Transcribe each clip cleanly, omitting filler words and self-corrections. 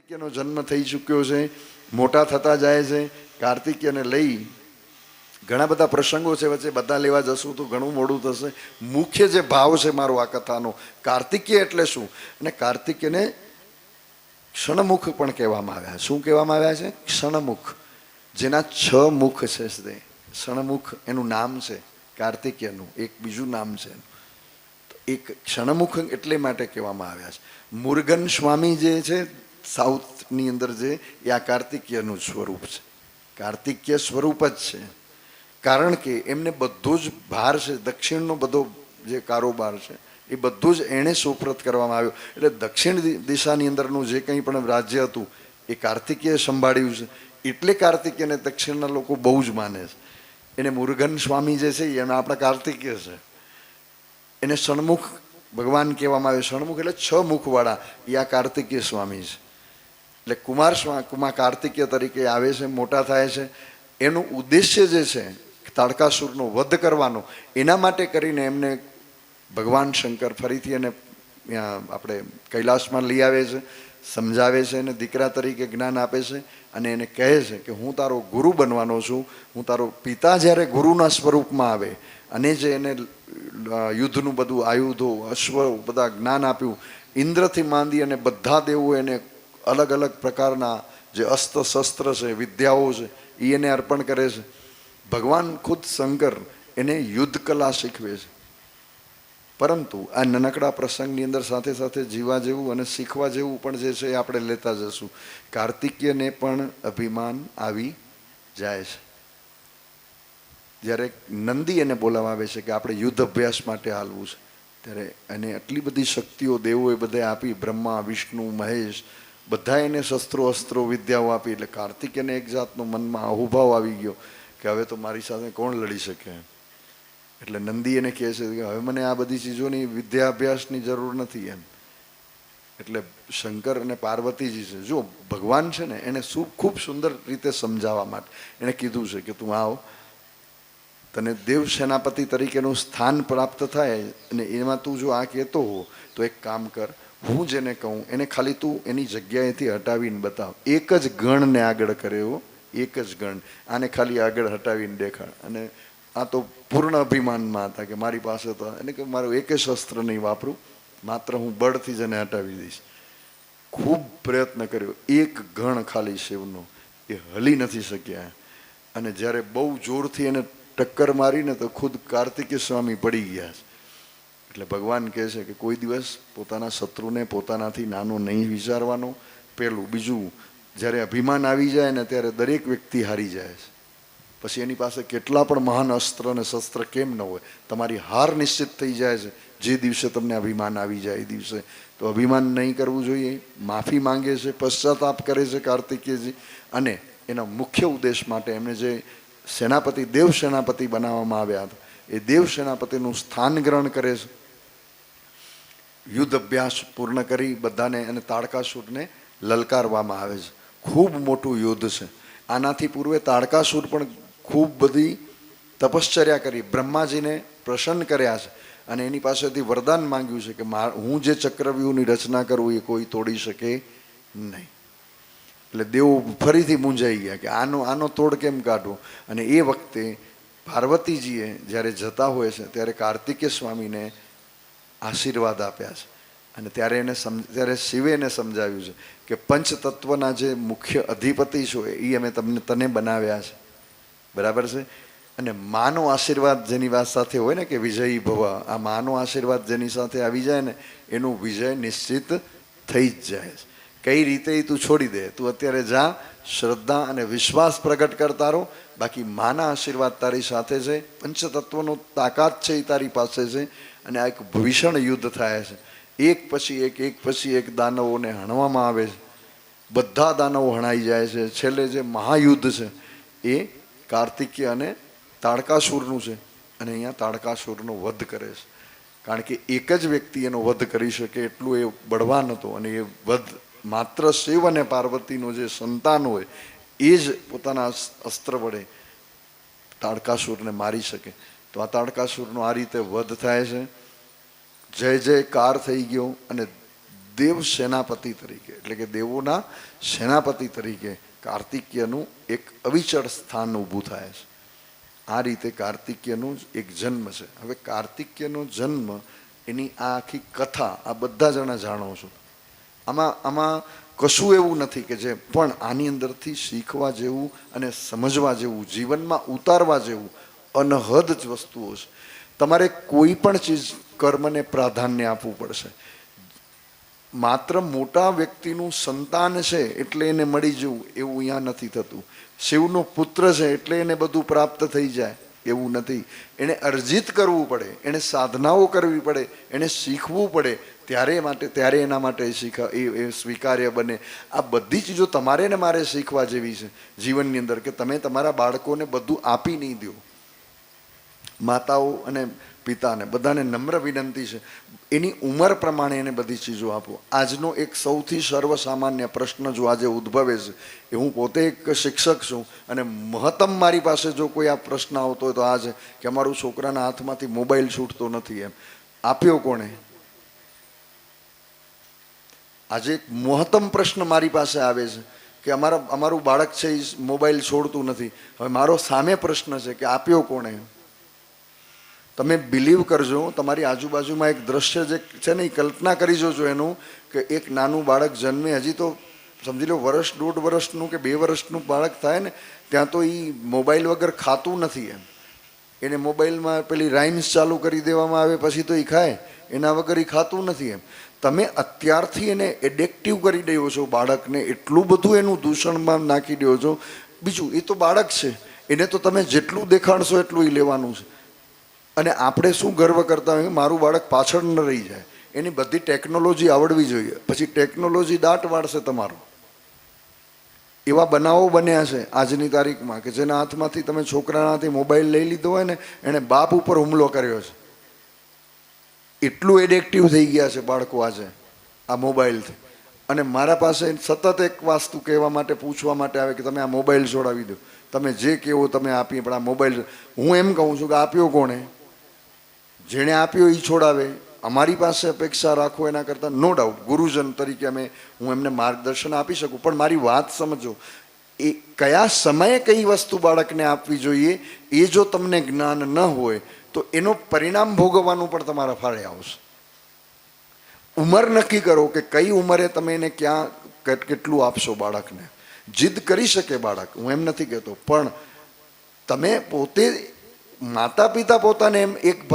કાર્તિકેયનો જન્મ થઈ ચૂક્યો છે, મોટા થતા જાય છે. કાર્તિકેયને લઈ ઘણા બધા પ્રસંગો છે, વચ્ચે બધા લેવા જશું તો ઘણું મોડું થશે. મુખ્ય જે ભાવ છે મારો આ કથાનો, કાર્તિકેય એટલે શું, અને કાર્તિકેયને ક્ષણમુખ પણ કહેવામાં આવ્યા. શું કહેવામાં આવ્યા છે? ક્ષણમુખ. જેના 6 મુખ છે તે ક્ષણમુખ એનું નામ છે. કાર્તિકેયનું એક બીજું નામ છે. એક ક્ષણમુખ એટલે માટે કહેવામાં આવ્યા છે. મુરુગન સ્વામી જે છે સાઉથની અંદર જે, એ આ કાર્તિકેયનું સ્વરૂપ છે. કાર્તિકેય સ્વરૂપ જ છે. કારણ કે એમને બધું જ ભાર છે, દક્ષિણનો બધો જે કારોબાર છે એ બધું જ એણે સુપ્રત કરવામાં આવ્યો. એટલે દક્ષિણ દિશાની અંદરનું જે કંઈ પણ રાજ્ય હતું એ કાર્તિકેય સંભાળ્યું છે. એટલે કાર્તિકેયને દક્ષિણના લોકો બહુ જ માને છે. એને મુરુગન સ્વામી જે છે એના આપણા કાર્તિકેય છે. એને ષણમુખ ભગવાન કહેવામાં આવે. ષણમુખ એટલે 6 મુખવાળા એ આ કાર્તિકેય સ્વામી છે. એટલે કુમાર કાર્તિકેય તરીકે આવે છે, મોટા થાય છે. એનું ઉદ્દેશ્ય જે છે તાડકાસુરનો વધ કરવાનો, એના માટે કરીને એમને ભગવાન શંકર ફરીથી એને આપણે કૈલાસમાં લઈ આવે છે, સમજાવે છે, અને દીકરા તરીકે જ્ઞાન આપે છે. અને એને કહે છે કે હું તારો ગુરુ બનવાનો છું. હું તારો પિતા જ્યારે ગુરુના સ્વરૂપમાં આવે અને જે એને યુદ્ધનું બધું આયુધો, અશ્વ બધા જ્ઞાન આપ્યું, ઇન્દ્રથી માંડી અને બધા દેવો એને અલગ અલગ પ્રકારના જે અસ્ત્ર શસ્ત્ર છે, વિદ્યાઓ છે, એ એને અર્પણ કરે છે. ભગવાન ખુદ શંકર એને યુદ્ધ કલા શીખવે છે. પરંતુ આ નાનકડા પ્રસંગની અંદર સાથે સાથે જીવા જેવું અને શીખવા જેવું પણ જે છે એ આપણે લેતા જશું. કાર્તિકેયને પણ અભિમાન આવી જાય છે. જ્યારે નંદી એને બોલાવવા આવે છે કે આપણે યુદ્ધ અભ્યાસ માટે હાલવું છે, ત્યારે એને આટલી બધી શક્તિઓ દેવોએ બધાએ આપી. બ્રહ્મા, વિષ્ણુ, મહેશ બધા એને શસ્ત્રો અસ્ત્રો વિદ્યાઓ આપી. એટલે કાર્તિકેયને એક જાતનો મનમાં અહોભાવ આવી ગયો કે હવે તો મારી સાથે કોણ લડી શકે. એટલે નંદી એને કહે છે કે હવે મને આ બધી ચીજોની વિદ્યા અભ્યાસની જરૂર નથી એમ. એટલે શંકર અને પાર્વતીજી છે, જો ભગવાન છે ને એને ખૂબ સુંદર રીતે સમજાવવા માટે એણે કીધું છે કે તું આવ, તને દેવ સેનાપતિ તરીકેનું સ્થાન પ્રાપ્ત થાય અને એમાં તું જો આ કહેતો હો તો એક કામ કર, હું જેને કહું એને ખાલી તું એની જગ્યાએથી હટાવીને બતાવ. એક જ ગણને આગળ કર્યો, એક જ ગણ, આને ખાલી આગળ હટાવીને દેખાડ. અને આ તો પૂર્ણ અભિમાનમાં હતા કે મારી પાસે તો એને કે મારું એક શસ્ત્ર નહીં વાપરું, માત્ર હું બળથી જ એને હટાવી દઈશ. ખૂબ પ્રયત્ન કર્યો, એક ગણ ખાલી શિવનો, એ હલી નથી શક્યા. અને જ્યારે બહુ જોરથી એને ટક્કર મારીને તો ખુદ કાર્તિકેય સ્વામી પડી ગયા છે. એટલે ભગવાન કહે છે કે કોઈ દિવસ પોતાના શત્રુને પોતાનાથી નાનો નહીં વિચારવાનો. પહેલું. બીજું, જ્યારે અભિમાન આવી જાય ને ત્યારે દરેક વ્યક્તિ હારી જાય છે. પછી એની પાસે કેટલા પણ મહાન અસ્ત્ર અને શસ્ત્ર કેમ ન હોય, તમારી હાર નિશ્ચિત થઈ જાય છે જે દિવસે તમને અભિમાન આવી જાય એ દિવસે. તો અભિમાન નહીં કરવું જોઈએ. માફી માંગે છે, પશ્ચાતાપ કરે છે કાર્તિકેયજી. અને એના મુખ્ય ઉદ્દેશ માટે એમને જે સેનાપતિ, દેવ સેનાપતિ બનાવવામાં આવ્યા હતા, એ દેવ સેનાપતિનું સ્થાન ગ્રહણ કરે છે. યુદ્ધ અભ્યાસ પૂર્ણ કરી બધાને અને તાડકાસુરને લલકારવામાં આવે છે. ખૂબ મોટું યુદ્ધ છે. આનાથી પૂર્વે તાડકાસુર પણ ખૂબ બધી તપશ્ચર્યા કરી, બ્રહ્માજીને પ્રસન્ન કર્યા છે અને એની પાસેથી વરદાન માંગ્યું છે કે હું જે ચક્રવ્યૂહની રચના કરું એ કોઈ તોડી શકે નહીં. એટલે દેવો ફરીથી મૂંઝાઈ ગયા કે આનો તોડ કેમ કાઢવો. અને એ વખતે પાર્વતીજીએ જ્યારે જતા હોય છે ત્યારે કાર્તિકેય સ્વામીને આશીર્વાદ આપ્યા છે. અને ત્યારે શિવે એને સમજાવ્યું છે કે પંચતત્વના જે મુખ્ય અધિપતિ છો એ અમે તને બનાવ્યા છે, બરાબર છે. અને માનો આશીર્વાદ જેની વાત સાથે હોય ને કે વિજયી ભવ, આ માનો આશીર્વાદ જેની સાથે આવી જાય ને એનું વિજય નિશ્ચિત થઈ જ જાય છે. કઈ રીતે એ તું છોડી દે, તું અત્યારે જા, શ્રદ્ધા અને વિશ્વાસ પ્રગટ કરતા રહો. બાકી માના આશીર્વાદ તારી સાથે છે, પંચતત્વનો તાકાત છે એ તારી પાસે છે. અને આ એક ભીષણ યુદ્ધ થાય છે. એક પછી એક દાનવોને હણવામાં આવે છે. બધા દાનવો હણાઈ જાય છે. છેલ્લે જે મહાયુદ્ધ છે એ કાર્તિકેય અને તાડકાસુરનું છે. અને અહીંયા તાડકાસુરનો વધ કરે છે. કારણ કે એક જ વ્યક્તિ એનો વધ કરી શકે એટલું એ બળવાન હતો. અને એ વધ માત્ર શિવ અને પાર્વતીનો જે સંતાન હોય એ જ પોતાના અસ્ત્ર વડે તાડકાસુરને મારી શકે. તો આ તાડકાસુરનો આ રીતે વધ થાય છે. જય જયકાર થઈ ગયો અને દેવ સેનાપતિ તરીકે એટલે કે દેવોના સેનાપતિ તરીકે કાર્તિકેયનું એક અવિચળ સ્થાન ઊભું થાય છે. આ રીતે કાર્તિકેયનું એક જન્મ છે. હવે કાર્તિકેયનો જન્મ, એની આ આખી કથા આ બધા જણા જાણો છો. આમાં કશું એવું નથી કે જે, પણ આની અંદરથી શીખવા જેવું અને સમજવા જેવું, જીવનમાં ઉતારવા જેવું અનહદ જ વસ્તુઓ છે. તમારે કોઈ પણ ચીજ કર્મને પ્રાધાન્ય આપવું પડશે. માત્ર મોટા વ્યક્તિનું સંતાન છે એટલે એને મળી જવું એવું અહીંયા નથી થતું. શિવનો પુત્ર છે એટલે એને બધું પ્રાપ્ત થઈ જાય એવું નથી. એને અર્જિત કરવું પડે, એને સાધનાઓ કરવી પડે, એને શીખવું પડે, ત્યારે એના માટે એ સ્વીકાર્ય બને. આ બધી ચીજો તમારે ને મારે શીખવા જેવી છે જીવનની અંદર, કે તમે તમારા બાળકોને બધું આપી નહીં દો. માતાઓ અને પિતાને બધાને નમ્ર વિનંતી છે, એની ઉંમર પ્રમાણે એને બધી ચીજો આપો. આજનો એક સૌથી સર્વસામાન્ય પ્રશ્ન જો આજે ઉદ્ભવે છે, એ હું પોતે એક શિક્ષક છું અને મહત્તમ મારી પાસે જો કોઈ આ પ્રશ્ન આવતો હોય તો આ છે કે અમારું છોકરાના હાથમાંથી મોબાઈલ છૂટતો નથી, એમ આપ્યો કોણે? આજે એક મહત્તમ પ્રશ્ન મારી પાસે આવે છે કે અમારું બાળક છે એ મોબાઈલ છોડતું નથી. હવે મારો સામે પ્રશ્ન છે કે આપ્યો કોણે? તમે બિલીવ કરજો, તમારી આજુબાજુમાં એક દ્રશ્ય જે છે ને એ કલ્પના કરી જોજો એનું, કે એક નાનું બાળક જન્મે, હજી તો સમજી લો વર્ષ, 1.5 વર્ષનું કે 2 વર્ષનું બાળક થાય ને ત્યાં તો એ મોબાઈલ વગર ખાતું નથી. એમ એને મોબાઈલમાં પેલી રાઇમ્સ ચાલુ કરી દેવામાં આવે પછી તો એ ખાય, એના વગર એ ખાતું નથી. એમ તમે અત્યારથી એને એડિક્ટિવ કરી દો છો બાળકને, એટલું બધું એનું દૂષણમાં નાખી દો છો. બીજું, એ તો બાળક છે, એને તો તમે જેટલું દેખાડશો એટલું એ લેવાનું છે. અને આપણે શું ગર્વ કરતા હોય, મારું બાળક પાછળ ન રહી જાય, એની બધી ટેકનોલોજી આવડવી જોઈએ. પછી ટેકનોલોજી દાટ વાળશે તમારો. એવા બનાવો બન્યા છે આજની તારીખમાં કે જેના હાથમાંથી, તમે છોકરાના હાથે મોબાઈલ લઈ લીધો હોય ને, એણે બાપ ઉપર હુમલો કર્યો છે. એટલું એડિક્ટિવ થઈ ગયા છે બાળકો આજે આ મોબાઈલથી. અને મારા પાસે સતત એક વસ્તુ કહેવા માટે, પૂછવા માટે આવે કે તમે આ મોબાઈલ છોડાવી દો, તમે જે કહેવો તમે આપીએ, પણ આ મોબાઈલ. હું એમ કહું છું કે આપ્યો કોણે? જેણે આપ્યો એ છોડાવે. અમારી પાસે અપેક્ષા રાખો એના કરતાં, નો ડાઉટ ગુરુજન તરીકે હું એમને માર્ગદર્શન આપી શકું, પણ મારી વાત સમજો. એ કયા સમયે કઈ વસ્તુ બાળકને આપવી જોઈએ એ જો તમને જ્ઞાન ન હોય તો એનો પરિણામ ભોગવવાનું પણ તમારા ફાળે આવશે. ઉંમર નક્કી કરો કે કઈ ઉંમરે તમે એને ક્યાં કેટલું આપશો બાળકને. જીદ કરી શકે બાળક, હું એમ નથી કહેતો, પણ તમે પોતે માતા પિતા પોતાને એમ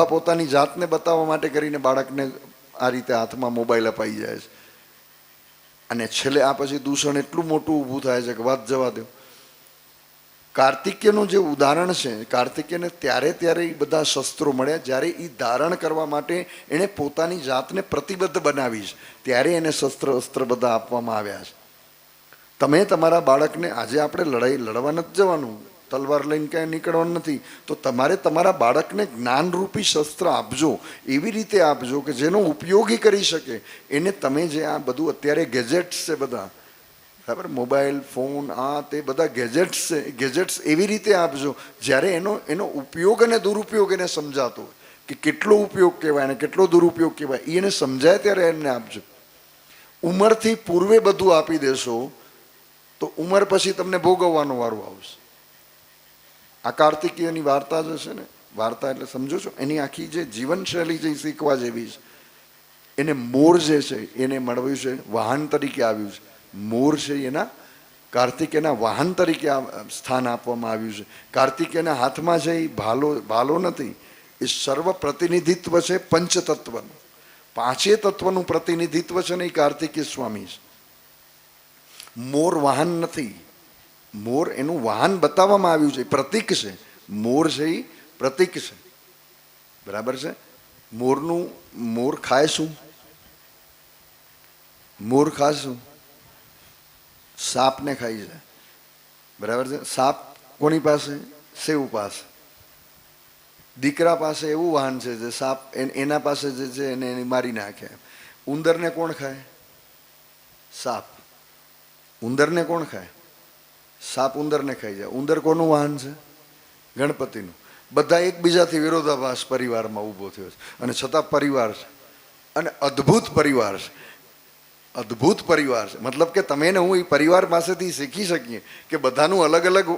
પોતાની જાતને બતાવવા માટે કરીને બાળકને આ રીતે હાથમાં મોબાઈલ અપાઈ જાય છે. અને છેલ્લે આ પછી દૂષણ એટલું મોટું ઊભું થાય છે કે વાત જવા દો. કાર્તિકેયનું જે ઉદાહરણ છે, કાર્તિકેયને ત્યારે એ બધા શસ્ત્રો મળ્યા જ્યારે એ ધારણ કરવા માટે એણે પોતાની જાતને પ્રતિબદ્ધ બનાવી છે, ત્યારે એને અસ્ત્ર બધા આપવામાં આવ્યા છે. તમે તમારા બાળકને, આજે આપણે લડાઈ લડવા નથી જવાનું, તલવાર લઈને ક્યાંય નીકળવાનું નથી, તો તમારે તમારા બાળકને જ્ઞાનરૂપી શસ્ત્ર આપજો. એવી રીતે આપજો કે જેનો ઉપયોગી કરી શકે એને. તમે જે આ બધું અત્યારે ગેજેટ્સ છે બધા, બરાબર, મોબાઈલ ફોન, આ તે બધા ગેજેટ્સ છે, ગેજેટ્સ એવી રીતે આપજો જ્યારે એનો ઉપયોગ અને દુરુપયોગ એને સમજાતો હોય, કે કેટલો ઉપયોગ કહેવાય અને કેટલો દુરુપયોગ કહેવાય, એને સમજાય ત્યારે એને આપજો. ઉંમરથી પૂર્વે બધું આપી દેશો તો ઉંમર પછી તમને ભોગવવાનો વારો આવશે. આ કાર્તિકેયની વાર્તા જે છે ને, વાર્તા એટલે સમજો છો, એની આખી જે જીવનશૈલી છે એ શીખવા જેવી છે. એને મોર જે છે એને મળવ્યું છે, વાહન તરીકે આવ્યું છે. મોર છે એના કાર્તિકેયના વાહન તરીકે સ્થાન આપવામાં આવ્યું છે. કાર્તિકેયના હાથમાં છે એ ભાલો નથી, એ સર્વ પ્રતિનિધિત્વ છે પંચતત્વનું. 5 તત્વનું પ્રતિનિધિત્વ છે ને એ કાર્તિકેય સ્વામી છે. મોર વાહન નથી, મોર એનું વાહન બતાવવામાં આવ્યું છે, પ્રતીક છે. મોર છે એ પ્રતીક છે, બરાબર છે. મોર ખાય શું? મોર ખાય શું? સાપને ખાઈ જાય, બરાબર છે. સાપ કોની પાસે? શિવ પાસે. દીકરા પાસે એવું વાહન છે જે સાપ એના પાસે જે છે એને મારી નાખે. ઉંદરને કોણ ખાય? સાપ. ઉંદરને કોણ ખાય? સાપ ઉંદરને ખાઈ જાય. ઉંદર કોનું વાહન છે? ગણપતિનું. બધા એકબીજાથી વિરોધાભાસ પરિવારમાં ઊભો થયો છે, અને છતાં પરિવાર છે, અને અદ્ભુત પરિવાર છે. અદ્ભુત પરિવાર છે. મતલબ કે તમે ને હું એ પરિવાર પાસેથી શીખી શકીએ કે બધાનું અલગ અલગ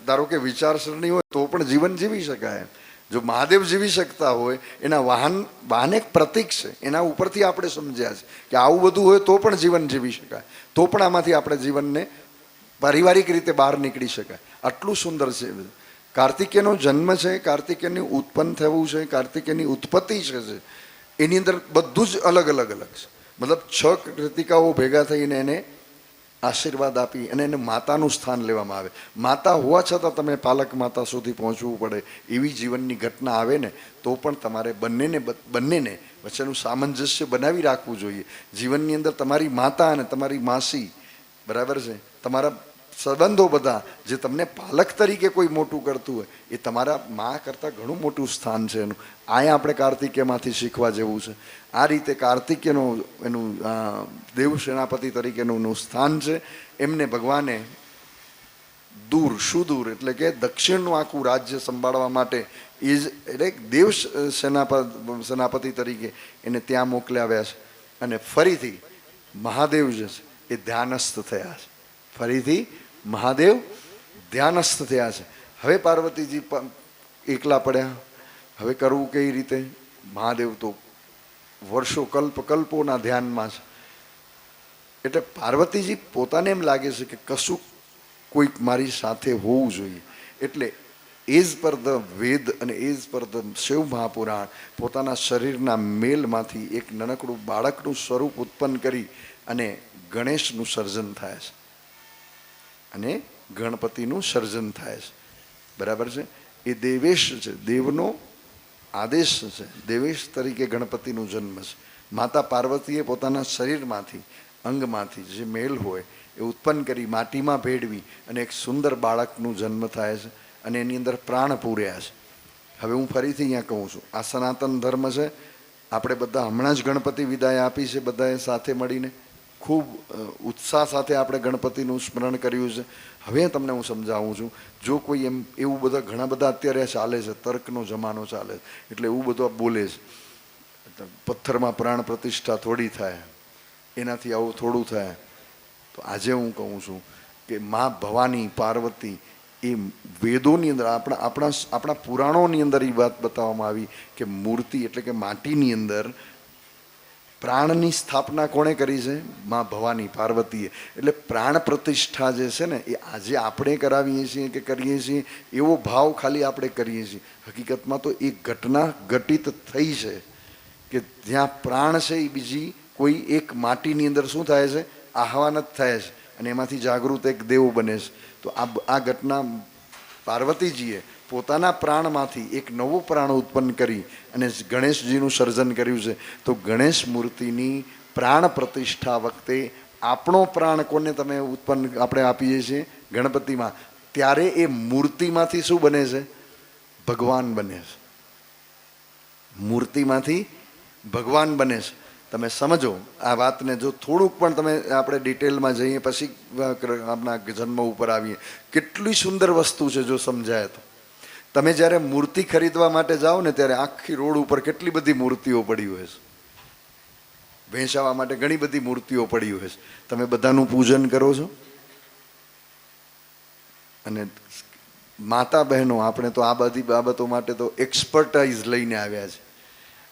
ધારો કે વિચારસરણી હોય તો પણ જીવન જીવી શકાય. જો મહાદેવ જીવી શકતા હોય એના વાહન એક પ્રતીક છે, એના ઉપરથી આપણે સમજ્યા છે કે આવું બધું હોય તો પણ જીવન જીવી શકાય, તો પણ આમાંથી આપણે જીવનને પારિવારિક રીતે બહાર નીકળી શકાય. આટલું સુંદર છે. કાર્તિકેયનો જન્મ છે, કાર્તિકેયનું ઉત્પન્ન થવું છે, કાર્તિકેયની ઉત્પત્તિ છે, એની અંદર બધું જ અલગ અલગ અલગ છે. મતલબ 6 કૃતિકાઓ ભેગા થઈને એને આશીર્વાદ આપી અને એને માતાનું સ્થાન લેવામાં આવે. માતા હોવા છતાં તમે પાલક માતા સુધી પહોંચવું પડે એવી જીવનની ઘટના આવે ને તો પણ તમારે બંનેને વચ્ચેનું સામંજસ્ય બનાવી રાખવું જોઈએ. જીવનની અંદર તમારી માતા અને તમારી માસી, બરાબર છે, તમારા સંબંધો બધા જે તમને પાલક તરીકે કોઈ મોટું કરતું હોય એ તમારા મા કરતાં ઘણું મોટું સ્થાન છે એનું. અહીંયા આપણે કાર્તિકેયમાંથી શીખવા જેવું છે. આ રીતે કાર્તિકેયનું એનું દેવ સેનાપતિ તરીકેનું સ્થાન છે. એમને ભગવાને સુદૂર એટલે કે દક્ષિણનું આખું રાજ્ય સંભાળવા માટે એ જ એટલે દેવ સેનાપતિ તરીકે એને ત્યાં મોકલાવ્યા છે. અને ફરીથી મહાદેવ જે છે એ ધ્યાનસ્થ થયા છે. ફરીથી મહાદેવ ધ્યાનસ્થ થયા છે. હવે પાર્વતીજી એકલા પડ્યા. હવે કરવું કઈ રીતે? મહાદેવ તો વર્ષો કલ્પોના ધ્યાનમાં છે. એટલે પાર્વતીજી પોતાને એમ લાગે છે કે કશું કોઈક મારી સાથે હોવું જોઈએ. એટલે એઝ પર ધ વેદ અને as per the Shiv Mahapuran પોતાના શરીરના મેલમાંથી એક નાનકડું બાળકનું સ્વરૂપ ઉત્પન્ન કરી અને ગણેશનું સર્જન થાય છે અને ગણપતિનું સર્જન થાય છે. બરાબર છે. એ દેવેશ છે, દેવનો આદેશ છે. દેવેશ તરીકે ગણપતિનું જન્મ છે. માતા પાર્વતીએ પોતાના શરીરમાંથી અંગમાંથી જે મેલ હોય એ ઉત્પન્ન કરી માટીમાં ભેળવી અને એક સુંદર બાળકનું જન્મ થાય છે અને એની અંદર પ્રાણ પૂર્યા છે. હવે હું ફરીથી અહીંયા કહું છું, આ સનાતન ધર્મ છે. આપણે બધા હમણાં જ ગણપતિ વિદાય આપી છે, બધાએ સાથે મળીને ખૂબ ઉત્સાહ સાથે આપણે ગણપતિનું સ્મરણ કર્યું છે. હવે તમને હું સમજાવું છું, જો કોઈ એમ એવું બધા ઘણા બધા અત્યારે ચાલે છે, તર્કનો જમાનો ચાલે છે, એટલે એવું બધું બોલે છે પથ્થરમાં પ્રાણ પ્રતિષ્ઠા થોડી થાય, એનાથી આવું થોડું થાય. તો આજે હું કહું છું કે મા ભવાની પાર્વતી એ વેદોની અંદર આપણા પુરાણોની અંદર એ વાત બતાવવામાં આવી કે મૂર્તિ એટલે કે માટીની અંદર પ્રાણની સ્થાપના કોણે કરી છે? મા ભવાની પાર્વતીએ. એટલે પ્રાણ પ્રતિષ્ઠા જે છે ને એ આજે આપણે કરાવીએ છીએ કે કરીએ છીએ એવો ભાવ ખાલી આપણે કરીએ છીએ. હકીકતમાં તો એ ઘટના ઘટિત થઈ છે કે જ્યાં પ્રાણ છે એ બીજી કોઈ એક માટીની અંદર શું થાય છે? આહવાન જ થાય છે અને એમાંથી જાગૃત એક દેવ બને છે. તો આ ઘટના પાર્વતીજીએ પોતાના પ્રાણમાંથી એક નવો પ્રાણ ઉત્પન્ન કરી અને ગણેશજીનું સર્જન કર્યું છે. તો ગણેશ મૂર્તિની પ્રાણ પ્રતિષ્ઠા વખતે આપણો પ્રાણ કોને તમે ઉત્પન્ન આપણે આપીએ છીએ? ગણપતિમાં. ત્યારે એ મૂર્તિમાંથી શું બને છે? ભગવાન બને છે. મૂર્તિમાંથી ભગવાન બને છે. તમે સમજો આ વાતને. જો થોડુંક પણ તમે આપણે ડિટેલમાં જઈએ પછી આપણા જન્મ ઉપર આવીએ. કેટલી સુંદર વસ્તુ છે જો સમજાય તો. તમે જ્યારે મૂર્તિ ખરીદવા માટે જાઓ ને ત્યારે આખી રોડ ઉપર કેટલી બધી મૂર્તિઓ પડી હોય છે. વેચાવા માટે ઘણી બધી મૂર્તિઓ પડી હોય છે. તમે બધાનું પૂજન કરો છો. અને માતા બહેનો આપણે તો આ બધી બાબતો માટે તો એક્સપર્ટાઇઝ લઈને આવ્યા છે.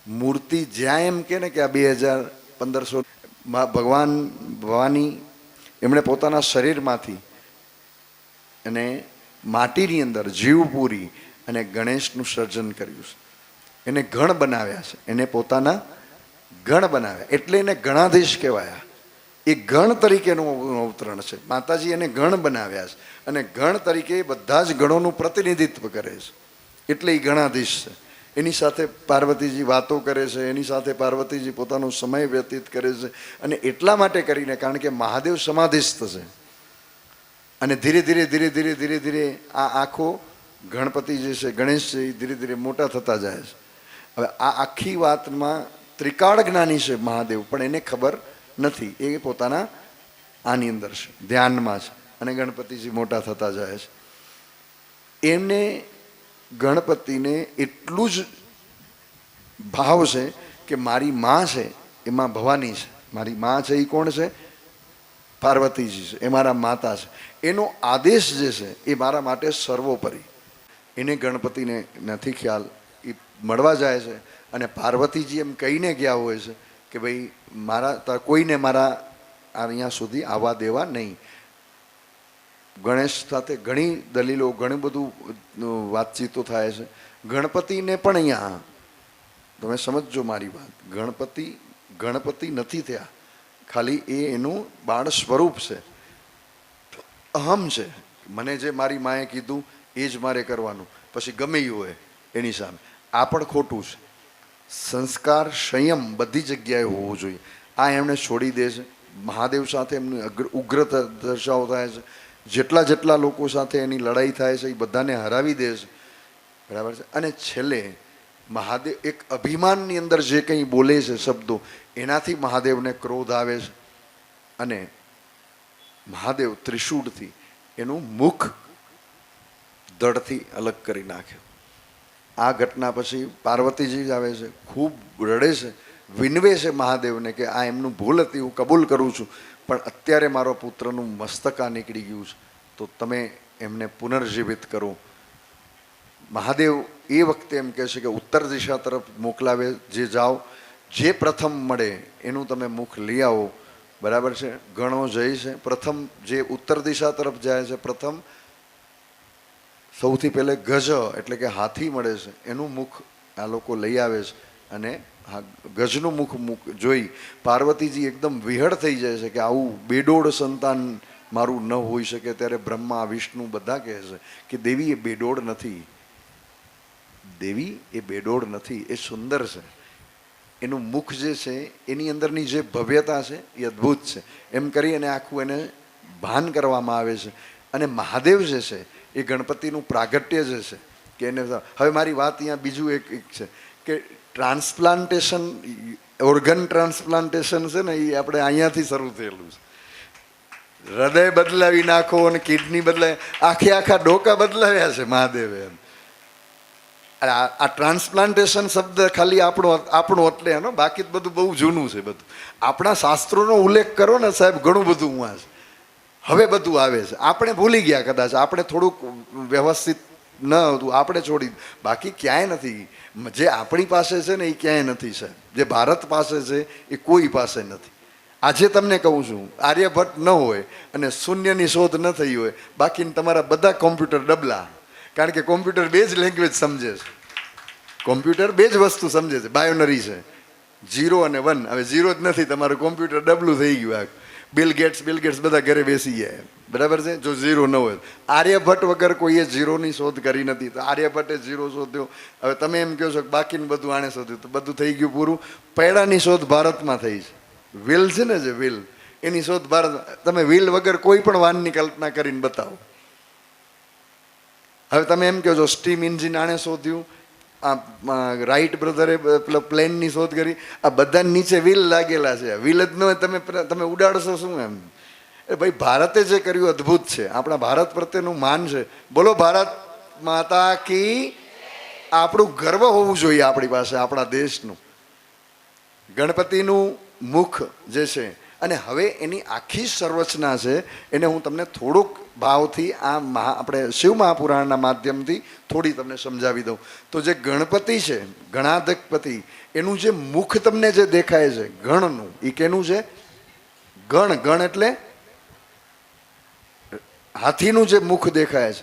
મૂર્તિ જ્યાં એમ કે ને કે આ 2000-1500 ભગવાન ભવાની એમણે પોતાના શરીરમાંથી અને માટીની અંદર જીવ પૂરી અને ગણેશનું સર્જન કર્યું છે. એને ગણ બનાવ્યા છે. એને પોતાના ગણ બનાવ્યા એટલે એને ગણાધીશ કહેવાયા. એ ગણ તરીકેનું અવતરણ છે. માતાજી એને ગણ બનાવ્યા છે અને ગણ તરીકે બધા જ ગણોનું પ્રતિનિધિત્વ કરે છે એટલે એ ગણાધીશ છે. એની સાથે પાર્વતીજી વાતો કરે છે, એની સાથે પાર્વતીજી પોતાનો સમય વ્યતીત કરે છે. અને એટલા માટે કરીને કારણ કે મહાદેવ સમાધિસ્થ છે અને ધીરે ધીરે ધીરે ધીરે ધીરે ધીરે આ આખો ગણપતિ જે છે ગણેશ છે એ ધીરે ધીરે મોટા થતા જાય છે. હવે આ આખી વાતમાં ત્રિકાળ જ્ઞાની છે મહાદેવ, પણ એને ખબર નથી. એ પોતાના આની અંદર છે, ધ્યાનમાં છે અને ગણપતિજી મોટા થતા જાય છે. એમને ગણપતિને એટલું જ ભાવ છે કે મારી માં છે એમાં ભવાની છે, મારી માં છે એ કોણ છે? પાર્વતીજી છે, એ મારા માતા છે. એનો આદેશ જે છે એ મારા માટે સર્વોપરી. એને ગણપતિને નથી ખ્યાલ, એ મળવા જાય છે અને પાર્વતીજી એમ કહીને ગયા હોય છે કે ભાઈ કોઈને મારા અહીંયા સુધી આવવા દેવા નહીં. ગણેશ સાથે ઘણી દલીલો, ઘણું બધું વાતચીતો થાય છે. ગણપતિને પણ અહીંયા તમે સમજજો મારી વાત, ગણપતિ નથી થયા, ખાલી એનું બાળ સ્વરૂપ છે, અહમ છે. મને જે મારી માએ કીધું એ જ મારે કરવાનું, પછી ગમે એ હોય એની સામે. આ પણ ખોટું છે. સંસ્કાર, સંયમ બધી જગ્યાએ હોવું જોઈએ. આ એમણે છોડી દે છે. મહાદેવ સાથે એમની ઉગ્ર દર્શાવ થાય છે. જેટલા લોકો સાથે એની લડાઈ થાય છે એ બધાને હરાવી દે છે, બરાબર છે. અને છેલ્લે મહાદેવ એક અભિમાનની અંદર જે કંઈ બોલે છે શબ્દો, એનાથી મહાદેવને ક્રોધ આવે છે અને મહાદેવ ત્રિશૂળથી એનું મુખ દળથી અલગ કરી નાખ્યું. આ ઘટના પછી પાર્વતીજી જ આવે છે, ખૂબ રડે છે, વિનવે છે મહાદેવને કે આ એમનું ભૂલ હતી, હું કબૂલ કરું છું, પણ અત્યારે મારો પુત્રનું મસ્તક આ નીકળી ગયું છે, તો તમે એમને પુનર્જીવિત કરો. મહાદેવ એ વખતે એમ કહે છે કે ઉત્તર દિશા તરફ મોકલાવે, જે જાઓ, જે પ્રથમ મળે એનું તમે મુખ લઈ આવો, બરાબર છે. ગણો જાય છે, પ્રથમ જે ઉત્તર દિશા તરફ જાય છે, પ્રથમ સૌથી પહેલે ગજ એટલે કે હાથી મળે છે, એનું મુખ આ લોકો લઈ આવે છે. અને ગજનું મુખ જોઈ પાર્વતીજી એકદમ વિહળ થઈ જાય છે કે આવું બેડોળ સંતાન મારું ન હોઈ શકે. ત્યારે બ્રહ્મા, વિષ્ણુ બધા કહે છે કે દેવી એ બેડોળ નથી, દેવી એ બેડોળ નથી, એ સુંદર છે. એનું મુખ જે છે એની અંદરની જે ભવ્યતા છે એ અદ્ભુત છે. એમ કરી અને આખું એને ભાન કરવામાં આવે છે. અને મહાદેવ જે છે એ ગણપતિનું પ્રાગટ્ય જે છે કે એને હવે મારી વાત અહીંયા બીજું એક છે કે ટ્રાન્સપ્લાન્ટેશન, ઓર્ગન ટ્રાન્સપ્લાન્ટેશન છે ને એ આપણે અહીંયાથી શરૂ થયેલું છે. હૃદય બદલાવી નાખો અને કિડની બદલાવી, આખા ડોકા બદલાવ્યા છે મહાદેવે. એમ આ ટ્રાન્સપ્લાન્ટેશન શબ્દ ખાલી આપણો એટલે એનો, બાકી બધું બહુ જૂનું છે. બધું આપણા શાસ્ત્રોનો ઉલ્લેખ કરો ને સાહેબ, ઘણું બધું હું હવે બધું આવે છે. આપણે ભૂલી ગયા, કદાચ આપણે થોડુંક વ્યવસ્થિત ન હતું, આપણે છોડી, બાકી ક્યાંય નથી. જે આપણી પાસે છે ને એ ક્યાંય નથી સાહેબ. જે ભારત પાસે છે એ કોઈ પાસે નથી. આજે તમને કહું છું, આર્યભટ્ટ ન હોય અને શૂન્યની શોધ ન થઈ હોય, બાકી તમારા બધા કોમ્પ્યુટર ડબલા. કારણ કે કોમ્પ્યુટર બે જ લેંગ્વેજ સમજે છે. કોમ્પ્યુટર બે જ વસ્તુ સમજે છે, બાયોનરી છે, 0 અને 1. હવે 0 જ નથી, તમારું કોમ્પ્યુટર ડબલું થઈ ગયું. બિલ ગેટ્સ બધા ઘરે બેસી ગયા, બરાબર છે, જો 0 ન હોય. આર્યભટ્ટ વગર કોઈએ 0ની શોધ કરી નથી, તો આર્યભટ્ટે 0 શોધ્યો. હવે તમે એમ કહો છો કે બાકીનું બધું આણે શોધ્યું, તો બધું થઈ ગયું પૂરું. પૈડાની શોધ ભારતમાં થઈ છે. વ્હીલ છે ને, જે વ્હીલ, એની શોધ ભારત. તમે વ્હીલ વગર કોઈ પણ વાનની કલ્પના કરીને બતાવો. હવે તમે એમ કહો છો સ્ટીમ એન્જિન આણે શોધ્યું, આ રાઈટ બ્રધરે પ્લેનની શોધ કરી, આ બધા નીચે વ્હીલ લાગેલા છે. વ્હીલ જ ન હોય, તમે ઉડાડશો શું? એમ ભાઈ ભારતે જે કર્યું અદ્ભુત છે. આપણા ભારત પ્રત્યેનું માન છે. બોલો ભારત માતા કી. આપણું ગર્વ હોવું જોઈએ આપણી પાસે, આપણા દેશનું. ગણપતિનું મુખ જે છે, અને હવે એની આખી સંરચના છે, એને હું તમને થોડુંક ભાવથી આપણે શિવ મહાપુરાણના માધ્યમથી થોડી તમને સમજાવી દઉં. તો જે ગણપતિ છે, ગણાધકપતિ, એનું જે મુખ તમને જે દેખાય છે ગણનું, એ કેનું છે? ગણ એટલે હાથીનું જે મુખ દેખાય છે.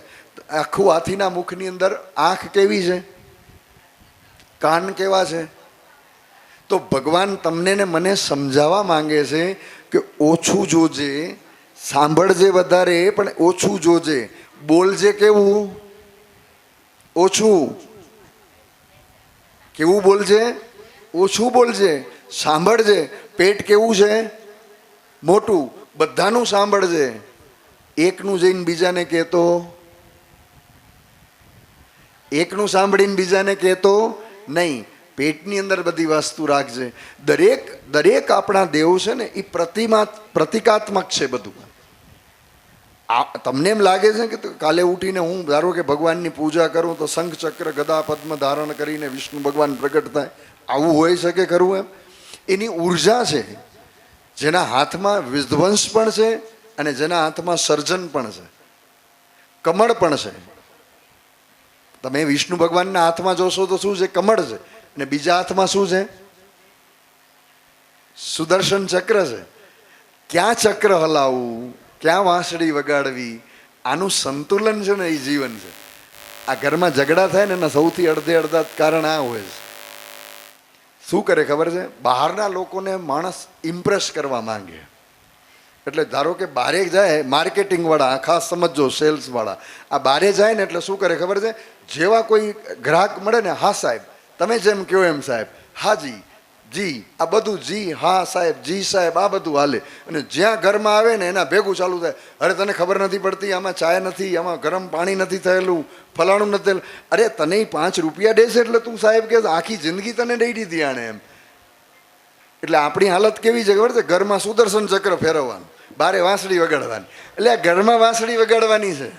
આખું હાથીના મુખની અંદર આંખ કેવી છે, કાન કેવા છે? તો ભગવાન તમને ને મને સમજાવવા માંગે છે કે ઓછું જોજે, સાંભળજે વધારે, પણ ઓછું જોજે. બોલજે કેવું? ઓછું. કેવું બોલજે? ઓછું બોલજે. સાંભળજે. પેટ કેવું છે? મોટું. બધાનું સાંભળજે. એકનું જઈને બીજાને કહેતો, એકનું સાંભળીને બીજાને કહેતો નહીં. પેટની અંદર બધી વસ્તુ રાખજે. દરેક આપણા દેવ છે ને એ પ્રતિકાત્મક છે બધું. તમને એમ લાગે છે કે કાલે ઉઠીને હું ધારો કે ભગવાનની પૂજા કરું તો શંખ ચક્ર ગદા પદ્મ ધારણ કરીને વિષ્ણુ ભગવાન પ્રગટ થાય, આવું હોય શકે ખરું? એમ એની ઉર્જા છે, જેના હાથમાં વિધ્વંસ પણ છે અને જેના હાથમાં સર્જન પણ છે, કમળ પણ છે. તમે વિષ્ણુ ભગવાનના હાથમાં જોશો તો શું છે? કમળ છે. અને બીજા હાથમાં શું છે? સુદર્શન ચક્ર છે. ક્યાં ચક્ર હલાવવું, ક્યાં વાંસળી વગાડવી, આનું સંતુલન છે ને એ જીવન છે. આ ઘરમાં ઝઘડા થાય ને એના સૌથી અડધા કારણ આ હોય છે. શું કરે ખબર છે? બહારના લોકોને માણસ ઇમ્પ્રેસ કરવા માંગે. એટલે ધારો કે બારે જાય, માર્કેટિંગ વાળા, ખાસ સમજો, સેલ્સ વાળા, આ બારે જાય ને એટલે શું કરે ખબર છે? જેવા કોઈ ગ્રાહક મળે ને, હા સાહેબ, તમે જેમ કહો એમ સાહેબ, હા જી, જી, આ બધું જી, હા સાહેબ, જી સાહેબ, આ બધું હાલે. અને જ્યાં ઘરમાં આવે ને એના ભેગું ચાલુ થાય, અરે તને ખબર નથી પડતી, આમાં ચાય નથી, આમાં ગરમ પાણી નથી થયેલું, ફલાણું નથી થયેલું. અરે તને 5 રૂપિયા દેશે એટલે તું સાહેબ કે આખી જિંદગી તને દઈ દીધી આણે એમ. એટલે આપણી હાલત કેવી છે ખબર છે? ઘરમાં સુદર્શન ચક્ર ફેરવવાનું, બારે વાંસળી વગાડવાની. એટલે આ ઘરમાં વાંસળી વગાડવાની છે,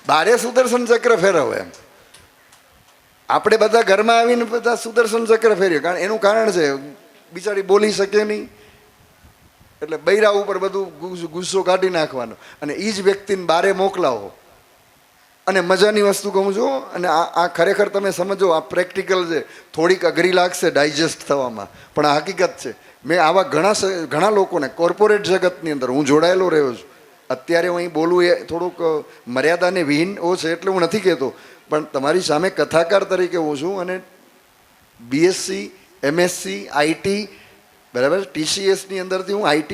બારે સુદર્શન ચક્ર ફેરવે એમ. આપણે બધા ઘરમાં આવીને બધા સુદર્શન ચક્ર ફેરીએ. કારણ એનું કારણ છે બિચારી બોલી શકે નહીં, એટલે બૈરા ઉપર બધું ગુસ્સો કાઢી નાખવાનો અને એ જ વ્યક્તિને બારે મોકલાવો. અને મજાની વસ્તુ કહું છું, અને આ ખરેખર તમે સમજો, આ પ્રેક્ટિકલ છે. થોડીક અઘરી લાગશે ડાયજેસ્ટ થવામાં, પણ આ હકીકત છે. મેં આવા ઘણા લોકોને કોર્પોરેટ જગતની અંદર હું જોડાયેલો રહ્યો છું. અત્યારે હું અહીં બોલું એ થોડુંક મર્યાદાને વિહીન છે એટલે હું નથી કહેતો, પણ તમારી સામે કથાકાર તરીકે હું છું. અને BSc, MSc, IT, બરાબર, TCSની અંદરથી હું IT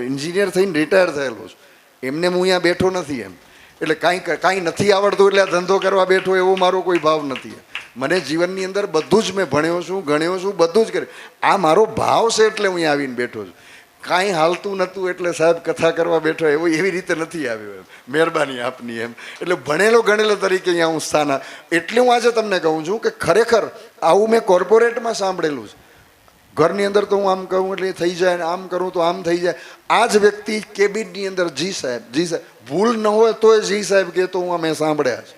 એન્જિનિયર થઈને રિટાયર થયેલો છું. એમને હું અહીંયા બેઠો નથી એમ. એટલે કાંઈ નથી આવડતું એટલે આ ધંધો કરવા બેઠો એવો મારો કોઈ ભાવ નથી. મને જીવનની અંદર બધું જ મેં ભણ્યો છું, ગણ્યો છું, બધું જ કર્યું. આ મારો ભાવ છે એટલે હું અહીંયા આવીને બેઠો છું. કાંઈ હાલતું નહોતું એટલે સાહેબ કથા કરવા બેઠો એવી રીતે નથી આવ્યો એમ. મહેરબાની આપની એમ. એટલે ભણેલો ગણેલો તરીકે અહીંયા હું સ્થાન. એટલે હું આજે તમને કહું છું કે ખરેખર આવું મેં કોર્પોરેટમાં સાંભળેલું છે. ઘરની અંદર તો હું આમ કહું એટલે થઈ જાય, આમ કરું તો આમ થઈ જાય. આ જ વ્યક્તિ કેબિનની અંદર જી સાહેબ, જી સાહેબ, ભૂલ ન હોય તોય જી સાહેબ કે તો હું અમે સાંભળ્યા છે.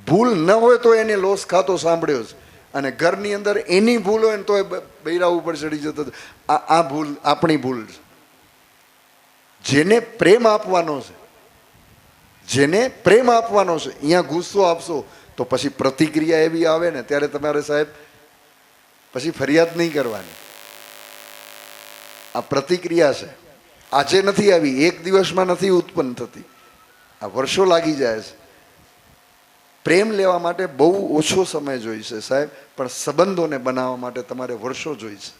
ભૂલ ન હોય તો એને લોસ ખાતો સાંભળ્યો છે. અને ઘરની અંદર એની ભૂલ હોય ને તો બૈરા ઉપર ચડી જતો. આ ભૂલ આપણી ભૂલ છે. જેને પ્રેમ આપવાનો છે, જેને પ્રેમ આપવાનો છે, અહીંયા ગુસ્સો આપશો તો પછી પ્રતિક્રિયા એવી આવે ને ત્યારે તમારે સાહેબ પછી ફરિયાદ નહીં કરવાની. આ પ્રતિક્રિયા છે, આજે નથી આવી, એક દિવસમાં નથી ઉત્પન્ન થતી, આ વર્ષો લાગી જાય છે. પ્રેમ લેવા માટે બહુ ઓછો સમય જોઈશે સાહેબ, પણ સંબંધોને બનાવવા માટે તમારે વર્ષો જોઈશે.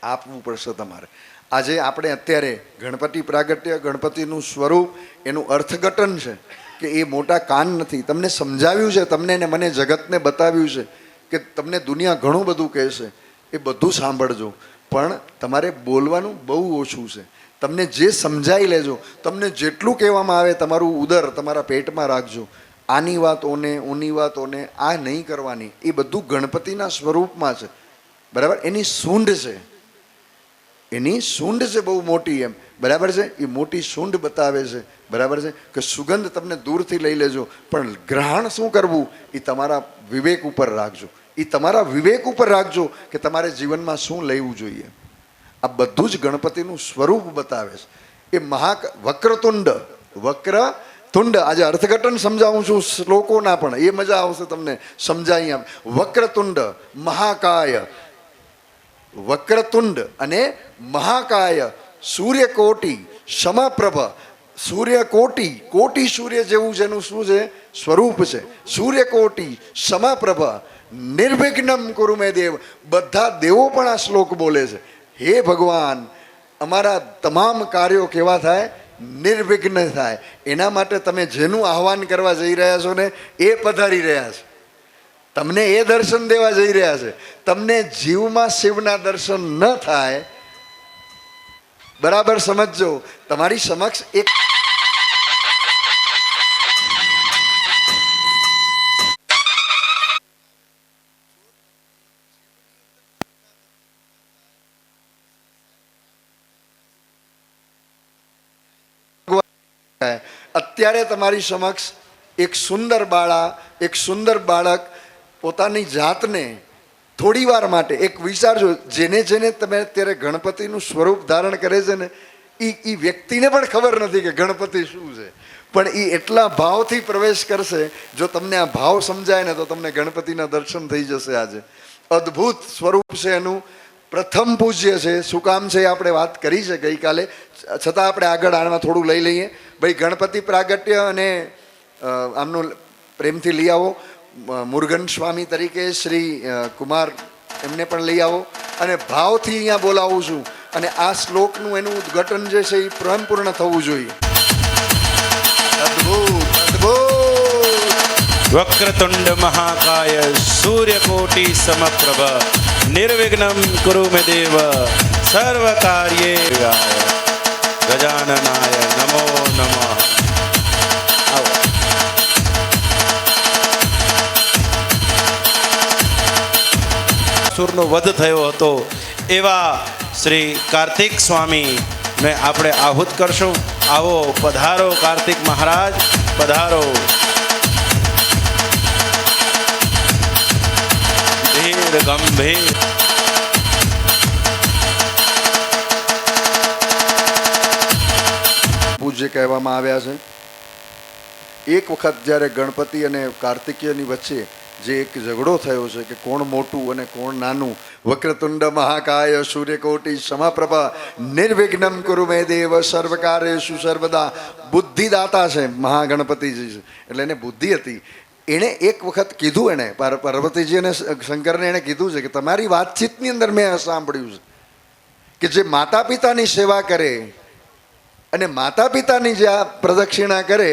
આપવું પડશે તમારે. આજે આપણે અત્યારે ગણપતિ પ્રાગટ્ય, ગણપતિનું સ્વરૂપ, એનું અર્થઘટન છે કે એ મોટા કાન નથી. તમને સમજાવ્યું છે, તમને ને મને જગતને બતાવ્યું છે કે તમને દુનિયા ઘણું બધું કહેશે, એ બધું સાંભળજો, પણ તમારે બોલવાનું બહુ ઓછું છે. તમને જે સમજાઈ લેજો. તમને જેટલું કહેવામાં આવે તમારું ઉદર તમારા પેટમાં રાખજો. આની વાત ઓને, ઓની વાત ઓને, આ નહીં કરવાની. એ બધું ગણપતિના સ્વરૂપમાં છે, બરાબર. એની સૂંઢ છે, એની સૂંઢ છે બહુ મોટી એમ, બરાબર છે. એ મોટી સૂંઢ બતાવે છે, બરાબર છે, કે સુગંધ તમને દૂરથી લઈ લેજો, પણ ગ્રહણ શું કરવું એ તમારા વિવેક ઉપર રાખજો. એ તમારા વિવેક ઉપર રાખજો કે તમારે જીવનમાં શું લેવું જોઈએ. આ બધું જ ગણપતિનું સ્વરૂપ બતાવે છે. એ વક્રતુંડ, વક્રતુંડ, આજે અર્થઘટન સમજાવું છું શ્લોકોના, પણ એ મજા આવશે તમને સમજાવી આપ. વક્રતુંડ મહાકાય, વક્રતુંડ અને મહાકાય, સૂર્યકોટી સમપ્રભ. સૂર્યકોટી, કોટી સૂર્ય જેવું જેનું શું છે સ્વરૂપ છે. સૂર્યકોટી સમપ્રભ નિર્વિઘ્નમ કુરુ મે દેવ. બધા દેવો પણ આ શ્લોક બોલે છે. હે ભગવાન, અમારા તમામ કાર્યો કેવા થાય? નિર્વિઘ્ન થાય. એના માટે તમે જેનું આહવાન કરવા જઈ રહ્યા છો ને એ પધારી રહ્યા છે. તમને એ દર્શન દેવા જઈ રહ્યા છે. તમને જીવમાં શિવના દર્શન ન થાય, બરાબર સમજજો. તમારી સમક્ષ એક અત્યારે તમારી સમક્ષ એક સુંદર બાળક પોતાની જાતને થોડી વાર માટે એક વિચારજો, જેને જેને તમે અત્યારે ગણપતિનું સ્વરૂપ ધારણ કરે છે ને એ વ્યક્તિને પણ ખબર નથી કે ગણપતિ શું છે, પણ એ એટલા ભાવથી પ્રવેશ કરશે. જો તમને આ ભાવ સમજાય ને તો તમને ગણપતિના દર્શન થઈ જશે. આજે અદ્ભુત સ્વરૂપ છે એનું. પ્રથમ પૂજ્ય છે. શું કામ છે આપણે વાત કરી છે ગઈકાલે, છતાં આપણે આગળ આમાં થોડું લઈ લઈએ. ભાઈ ગણપતિ પ્રાગટ્ય અને આમનું પ્રેમથી લઈ આવો. મુરુગન સ્વામી તરીકે શ્રી કુમાર એમને પણ લઈ આવો અને ભાવથી અહીંયા બોલાવું છું. અને આ શ્લોકનું એનું ઉદ્ઘાટન જે છે એ પૂર્ણ થવું જોઈએ. અદ્ભુત અદ્ભુત. વક્રતુંડ મહાકાય સૂર્યકોટિ સમપ્રભ નિર્વિઘ્નમ કુરુ મે દેવ સર્વ કાર્યે ગજાનનાય નમો નમઃ. સુરનો વધ થયો હતો એવા શ્રી કાર્તિક સ્વામીને આપણે આહુત કરશું. આવો પધારો કાર્તિક મહારાજ, પધારો. ધીર ગંભીર પૂજ્ય કહેવામાં આવ્યા છે. એક વખત જ્યારે ગણપતિ અને કાર્તિકેયની વચ્ચે જે એક ઝઘડો થયો છે કે કોણ મોટું અને કોણ નાનું, વક્રતુંડ મહાકાય સૂર્યકોટિ સમપ્રભા નિર્વિઘ્નમ કુરુ મે દેવ સર્વકાર્યેષુ સર્વદા. બુદ્ધિદાતા છે મહાગણપતિજી છે, એટલે એને બુદ્ધિ હતી. એણે એક વખત કીધું, એણે પાર્વતીજી અને શંકરને એણે કીધું છે કે તમારી વાતચીતની અંદર મેં સાંભળ્યું છે કે જે માતા પિતાની સેવા કરે અને માતા પિતાની જે આ પ્રદક્ષિણા કરે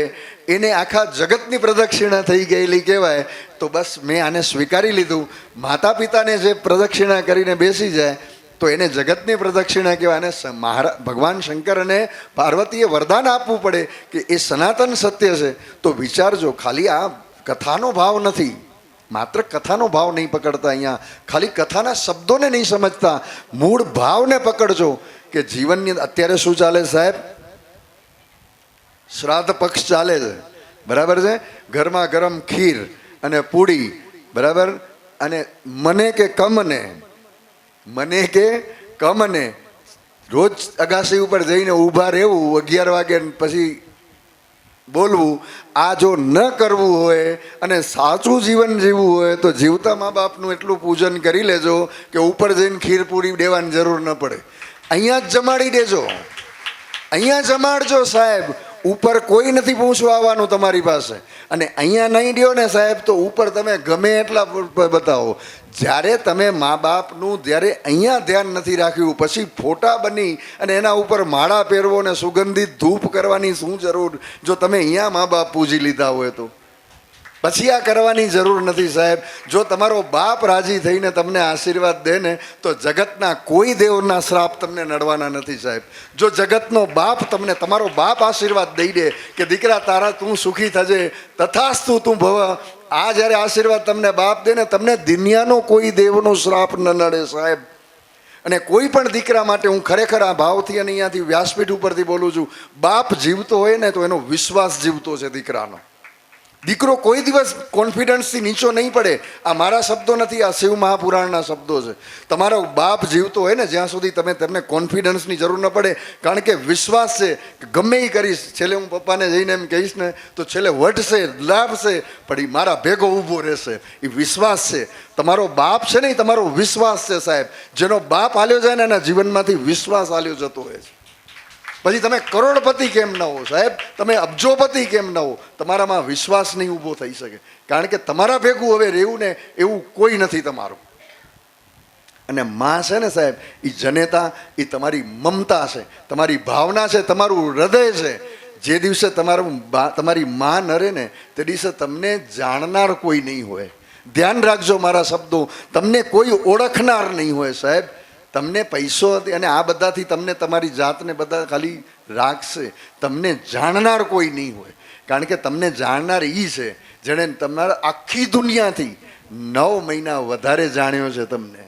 એને આખા જગતની પ્રદક્ષિણા થઈ ગયેલી કહેવાય. તો બસ મેં આને સ્વીકારી લીધું. માતા પિતાને જે પ્રદક્ષિણા કરીને બેસી જાય તો એને જગતની પ્રદક્ષિણા કહેવાય. અને ભગવાન શંકર અને પાર્વતીએ વરદાન આપવું પડે કે એ સનાતન સત્ય છે. તો વિચારજો, ખાલી આ કથાનો ભાવ નથી, માત્ર કથાનો ભાવ નહીં પકડતા. અહીંયા ખાલી કથાના શબ્દોને નહીં સમજતા, મૂળ ભાવને પકડજો. કે જીવનની અત્યારે શું ચાલે સાહેબ? શ્રાદ્ધ પક્ષ ચાલે છે, બરાબર છે. ગરમા ગરમ ખીર અને પૂડી, બરાબર. અને મને કે કમને રોજ અગાસી ઉપર જઈને ઊભા રહેવું 11 વાગે, પછી બોલવું. આ જો ન કરવું હોય અને સાચું જીવન જીવવું હોય તો જીવતા મા બાપનું એટલું પૂજન કરી લેજો કે ઉપર જઈને ખીર પૂરી દેવાની જરૂર ન પડે. અહીંયા જ જમાડી દેજો, અહીંયા જમાડજો સાહેબ. ઉપર કોઈ નથી પૂછવા આવવાનું તમારી પાસે. અને અહીંયા નહીં દો ને સાહેબ તો ઉપર તમે ગમે એટલા બતાવો. જ્યારે તમે મા બાપનું જ્યારે અહીંયા ધ્યાન નથી રાખ્યું, પછી ફોટા બની અને એના ઉપર માળા પહેરવો ને સુગંધિત ધૂપ કરવાની શું જરૂર? જો તમે અહીંયા મા બાપ પૂજી લીધા હોય તો પછી આ કરવાની જરૂર નથી સાહેબ. જો તમારો બાપ રાજી થઈને તમને આશીર્વાદ દે ને તો જગતના કોઈ દેવના શ્રાપ તમને નડવાના નથી સાહેબ. જો જગતનો બાપ તમને, તમારો બાપ આશીર્વાદ દઈ દે કે દીકરા તારા તું સુખી થજે, તથાસ્તુ તું ભવ, આ જ્યારે આશીર્વાદ તમને બાપ દે ને, તમને દુનિયાનો કોઈ દેવનો શ્રાપ ન નડે સાહેબ. અને કોઈ પણ દીકરા માટે હું ખરેખર આ ભાવથી અને અહીંયાથી વ્યાસપીઠ ઉપરથી બોલું છું, બાપ જીવતો હોય ને તો એનો વિશ્વાસ જીવતો છે દીકરાનો. દીકરો કોઈ દિવસ કોન્ફિડન્સથી નીચો નહીં પડે. આ મારા શબ્દો નથી, આ શિવ મહાપુરાણના શબ્દો છે. તમારો બાપ જીવતો હોય ને જ્યાં સુધી તેમને કોન્ફિડન્સની જરૂર ન પડે, કારણ કે વિશ્વાસ છે કે ગમે એ કરીશ, છેલ્લે હું પપ્પાને જઈને એમ કહીશ ને તો છેલ્લે વટશે, લાભશે, પણ એ મારા ભેગો ઊભો રહેશે. એ વિશ્વાસ છે. તમારો બાપ છે ને એ તમારો વિશ્વાસ છે સાહેબ. જેનો બાપ હાલ્યો જાય ને એના જીવનમાંથી વિશ્વાસ હાલ્યો જતો હોય છે. પછી તમે કરોડપતિ કેમ ન હો સાહેબ, તમે અબજોપતિ કેમ ન હો, તમારામાં વિશ્વાસ નહીં ઊભો થઈ શકે. કારણ કે તમારા ભેગું હવે રહેવું ને એવું કોઈ નથી તમારું. અને માં છે ને સાહેબ, એ જનેતા, એ તમારી મમતા છે, તમારી ભાવના છે, તમારું હૃદય છે. જે દિવસે તમારી માં નરે ને તે દિવસે તમને જાણનાર કોઈ નહીં હોય. ધ્યાન રાખજો મારા શબ્દો, તમને કોઈ ઓળખનાર નહીં હોય સાહેબ. તમને પૈસો અને આ બધાથી તમને તમારી જાતને બધા ખાલી રાખશે, તમને જાણનાર કોઈ નહીં હોય. કારણ કે તમને જાણનાર એ છે જેણે તમારા આખી દુનિયાથી 9 મહિના વધારે જાણ્યો છે તમને.